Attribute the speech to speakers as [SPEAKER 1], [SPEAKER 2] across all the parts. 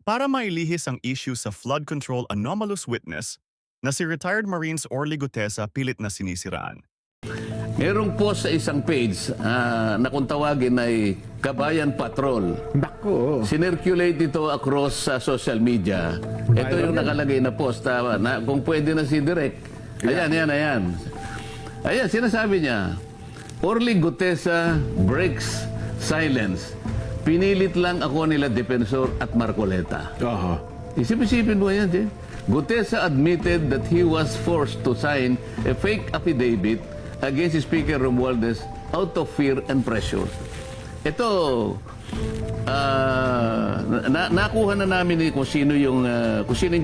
[SPEAKER 1] Para mailihis ang issue sa flood control anomalous witness na si retired Marines Orly Gutesa pilit na sinisiraan.
[SPEAKER 2] Merong post sa isang page na kung tawagin ay Kabayan Patrol.
[SPEAKER 3] Nako.
[SPEAKER 2] Sinirculate ito across sa social media. Ito yung nakalagay na post. Na, kung pwede na si Direk. Ayan. Ayan, sinasabi niya, Orly Gutesa breaks silence. Pinilit lang ako nila Defensor at Marcoleta.
[SPEAKER 3] Aha.
[SPEAKER 2] Isip-isipin mo yan, eh. Gutesa admitted that he was forced to sign a fake affidavit against Speaker Romualdez out of fear and pressure. Ito, nakuha na namin kung sino yung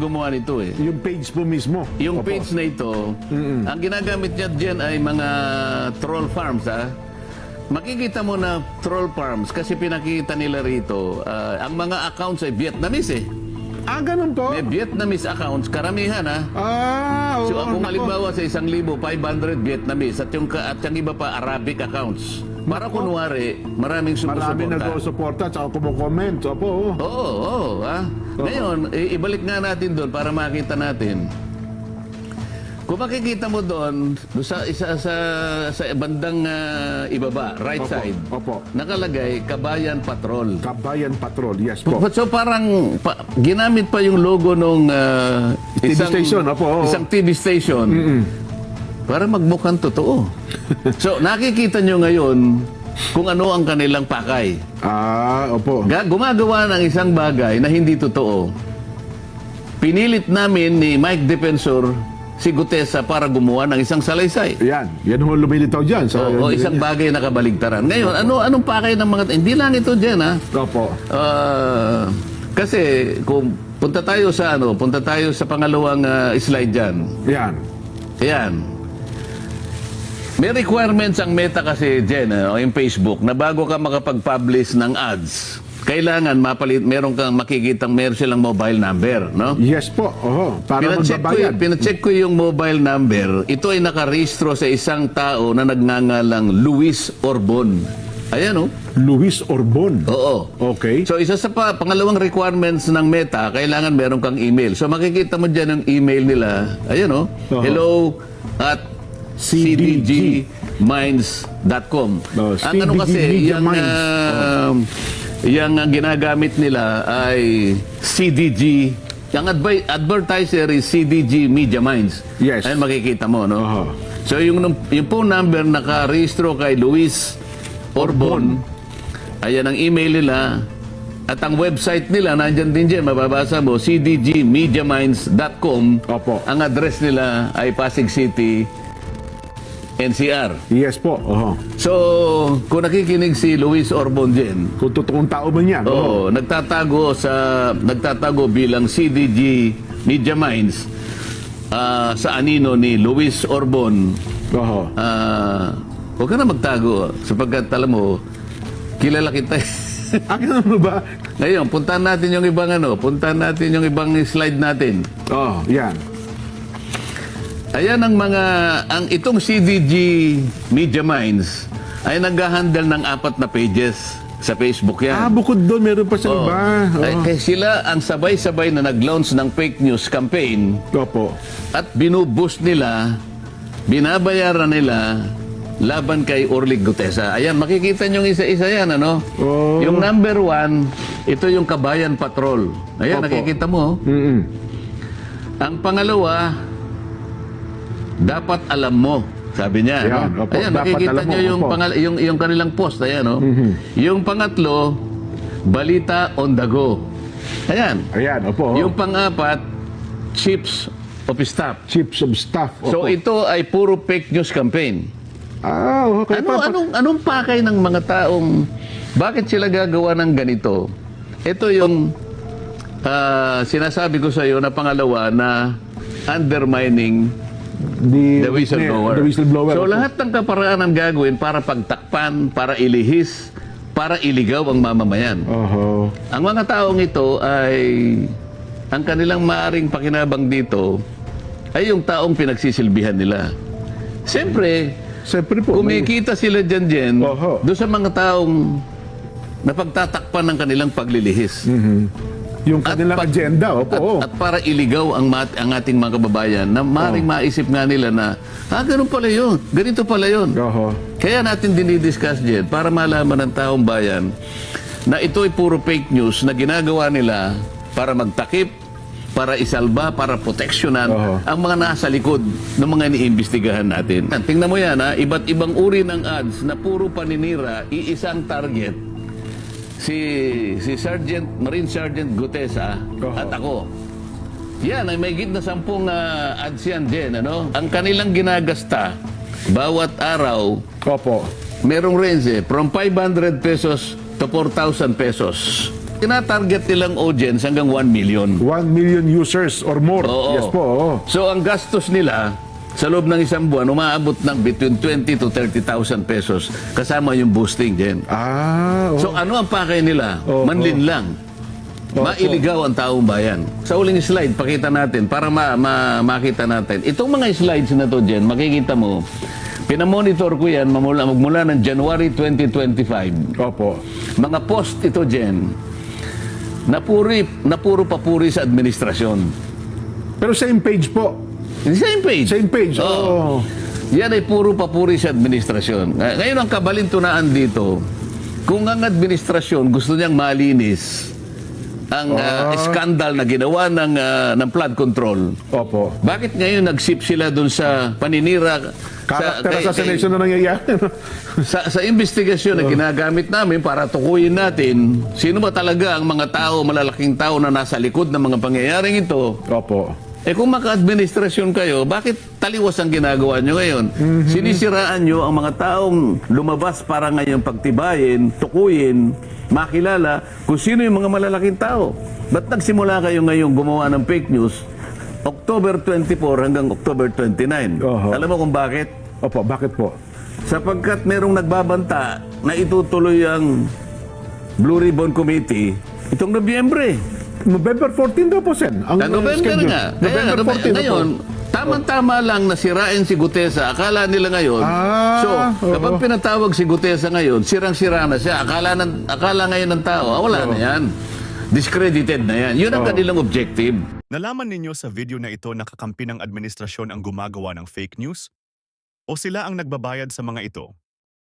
[SPEAKER 2] gumawa nito eh.
[SPEAKER 3] Yung page po mismo.
[SPEAKER 2] Yung
[SPEAKER 3] Opo.
[SPEAKER 2] page na ito, ang ginagamit niya dyan ay mga troll farms, ha? Makikita mo na troll farms kasi pinakita nila rito, ang mga accounts ay Vietnamese eh.
[SPEAKER 3] Ganun po?
[SPEAKER 2] May Vietnamese accounts, karamihan ha.
[SPEAKER 3] Oo.
[SPEAKER 2] So kung
[SPEAKER 3] nako.
[SPEAKER 2] halimbawa sa 1,500 Vietnamese at yung iba pa Arabic accounts, para kunwari maraming
[SPEAKER 3] Marami
[SPEAKER 2] sumusuporta.
[SPEAKER 3] nag-suporta at saka kumukomment. Opo.
[SPEAKER 2] Oo, ha. Ngayon, ibalik nga natin doon para makita natin. Kung makikita mo doon, sa bandang ibaba, right
[SPEAKER 3] Opo,
[SPEAKER 2] side,
[SPEAKER 3] opo.
[SPEAKER 2] nakalagay Kabayan Patrol.
[SPEAKER 3] Kabayan Patrol. Yes po.
[SPEAKER 2] So parang ginamit pa yung logo nung
[SPEAKER 3] TV station, opo, oo.
[SPEAKER 2] isang TV station para magmukhang totoo. So nakikita nyo ngayon kung ano ang kanilang pakay.
[SPEAKER 3] Opo.
[SPEAKER 2] Gumagawa ng isang bagay na hindi totoo. Pinilit namin ni Mike Defensor si Gutesa para gumawa ng isang salaysay.
[SPEAKER 3] Yan ho lumilitaw dyan.
[SPEAKER 2] O isang bagay na kabaligtaran. Ngayon, anong pakay ng mga... Hindi lang ito dyan, ha?
[SPEAKER 3] Opo.
[SPEAKER 2] Kasi kung punta tayo sa pangalawang slide diyan.
[SPEAKER 3] Yan.
[SPEAKER 2] Ayan. May requirements ang Meta kasi diyan, yung Facebook, na bago ka makapag-publish ng ads, kailangan meron kang makikitang meron silang mobile number, no?
[SPEAKER 3] Yes po. Oho. Para magbabayad.
[SPEAKER 2] Pinacheck ko yung mobile number. Ito ay nakarehistro sa isang tao na nagngangalang Luis Orbon. Ayan, oh.
[SPEAKER 3] Luis Orbon.
[SPEAKER 2] Oo.
[SPEAKER 3] Okay.
[SPEAKER 2] So, isa sa pangalawang requirements ng Meta, kailangan meron kang email. So, makikita mo dyan ang email nila. Ayan, oh.
[SPEAKER 3] Uh-huh.
[SPEAKER 2] Hello at cdgminds.com. Ang ano kasi, yung ginagamit nila ay CDG. Yung advertiser is CDG Media Minds.
[SPEAKER 3] Yes.
[SPEAKER 2] Ayan, makikita mo, no?
[SPEAKER 3] Uh-huh.
[SPEAKER 2] So, yung phone number nakarehistro kay Luis Orbon. Ayan ang email nila. At ang website nila, nandyan din dyan, mababasa mo, cdgmediaminds.com.
[SPEAKER 3] Opo.
[SPEAKER 2] Ang address nila ay Pasig City, NCR.
[SPEAKER 3] Yes po. Oho.
[SPEAKER 2] So, kung nakikinig si Luis Orbon dyan,
[SPEAKER 3] Kung totoong tao ba niyan?
[SPEAKER 2] oo, nagtatago bilang CDG Media Minds sa anino ni Luis Orbon.
[SPEAKER 3] Oho.
[SPEAKER 2] Huwag ka na magtago sapagkat alam mo, kilala kita.
[SPEAKER 3] Ganun mo ba?
[SPEAKER 2] Ngayon, puntahan natin yung ibang slide natin.
[SPEAKER 3] Oh, yan.
[SPEAKER 2] Ayan itong CDG Media Minds ay nag-handle ng 4 na pages sa Facebook yan.
[SPEAKER 3] Bukod doon, meron pa sa iba.
[SPEAKER 2] Kaya sila ang sabay-sabay na nag-launch ng fake news campaign
[SPEAKER 3] Opo.
[SPEAKER 2] at binuboost nila, binabayaran nila laban kay Orly Gutesa. Ayan, makikita nyo isa-isa yan, ano?
[SPEAKER 3] Oh.
[SPEAKER 2] Yung number 1, ito yung Kabayan Patrol. Ayan,
[SPEAKER 3] Opo.
[SPEAKER 2] nakikita mo. Ang pangalawa, dapat alam mo, sabi niya.
[SPEAKER 3] Ayan,
[SPEAKER 2] no?
[SPEAKER 3] opo,
[SPEAKER 2] Ayan,
[SPEAKER 3] dapat
[SPEAKER 2] makikita
[SPEAKER 3] alam mo,
[SPEAKER 2] nyo
[SPEAKER 3] opo.
[SPEAKER 2] yung kanilang post. Ayan, no? Yung pangatlo, balita on the go. Ayan.
[SPEAKER 3] Ayan, opo.
[SPEAKER 2] Yung pang-apat, chiefs of staff.
[SPEAKER 3] Chiefs of staff.
[SPEAKER 2] So
[SPEAKER 3] Opo.
[SPEAKER 2] ito ay puro fake news campaign.
[SPEAKER 3] Okay.
[SPEAKER 2] Anong pakay ng mga taong, bakit sila gagawa ng ganito? Ito yung sinasabi ko sa iyo na pangalawa na undermining the whistleblower.
[SPEAKER 3] The whistleblower.
[SPEAKER 2] So
[SPEAKER 3] Opo.
[SPEAKER 2] lahat ng kaparaanan gagawin para pagtakpan, para ilihis, para iligaw ang mamamayan.
[SPEAKER 3] Oho.
[SPEAKER 2] Ang mga taong ito ay, ang kanilang maaring pakinabang dito ay yung taong pinagsisilbihan nila. Siyempre
[SPEAKER 3] Po.
[SPEAKER 2] kumikita sila dyan
[SPEAKER 3] Oho.
[SPEAKER 2] doon sa mga taong napagtatakpan ng kanilang paglilihis.
[SPEAKER 3] Yung kanilang agenda, opo.
[SPEAKER 2] At para iligaw ang ating mga kababayan na maring maisip nga nila na, ganun pala yun, ganito pala yun.
[SPEAKER 3] Oho.
[SPEAKER 2] Kaya natin dinidiscuss dyan para malaman ng taong bayan na ito ay puro fake news na ginagawa nila para magtakip, para isalba, para proteksyonan ang mga nasa likod ng mga iniimbestigahan natin. Tingnan mo yan, iba't ibang uri ng ads na puro paninira, iisang target. Si Marine Sergeant Gutesa at ako. Yan, ay may git na 10 ads yan din, ano? Ang kanilang ginagasta, bawat araw,
[SPEAKER 3] Opo.
[SPEAKER 2] merong range from 500 pesos to 4,000 pesos. Tina-target nilang audience hanggang 1 million.
[SPEAKER 3] 1 million users or more.
[SPEAKER 2] Oo.
[SPEAKER 3] Yes po, oo.
[SPEAKER 2] So ang gastos nila sa loob ng isang buwan, umaabot ng between 20 to 30,000 pesos kasama yung boosting din. So ano ang pakay nila? Manlin lang. Mailigaw ang taong bayan. Sa uling slide, pakita natin para makita natin. Itong mga slides na to, Jen, makikita mo, pinamonitor ko yan magmula ng January 2025.
[SPEAKER 3] Opo.
[SPEAKER 2] Mga post ito, Jen, na puro papuri sa administrasyon.
[SPEAKER 3] Pero same page po.
[SPEAKER 2] Same page.
[SPEAKER 3] Same page, oo.
[SPEAKER 2] Yan ay puro papuri sa administrasyon. Ngayon ang kabalintunaan dito, kung ang administrasyon gusto niyang malinis ang skandal na ginawa ng flood control,
[SPEAKER 3] Opo.
[SPEAKER 2] bakit ngayon nagsip sila dun sa paninira?
[SPEAKER 3] Character assassination na nangyayari.
[SPEAKER 2] Sa investigasyon na ginagamit namin para tukuyin natin sino ba talaga ang mga tao, malalaking tao na nasa likod ng mga pangyayaring ito.
[SPEAKER 3] Opo.
[SPEAKER 2] Kung maka-administrasyon kayo, bakit taliwas ang ginagawa nyo ngayon? Sinisiraan nyo ang mga taong lumabas para ngayon pagtibayin, tukuyin, makilala kung sino yung mga malalaking tao. Ba't nagsimula kayo ngayon gumawa ng fake news October 24 hanggang October 29? Alam mo kung bakit?
[SPEAKER 3] Opo, bakit po?
[SPEAKER 2] Sapagkat merong nagbabanta na itutuloy ang Blue Ribbon Committee itong Nobyembre.
[SPEAKER 3] November 14 daw po, Sen. Ang
[SPEAKER 2] November
[SPEAKER 3] schedule.
[SPEAKER 2] nga.
[SPEAKER 3] November 14
[SPEAKER 2] ngayon, tamang-tama lang na sirain si Gutesa. Akala nila ngayon. Kapag pinatawag si Gutesa ngayon, sirang-sira na siya. Akala ngayon ng tao, wala na yan. Discredited na yan. Yun ang kanilang objective.
[SPEAKER 1] Nalaman ninyo sa video na ito na kakampi ng administrasyon ang gumagawa ng fake news? O sila ang nagbabayad sa mga ito?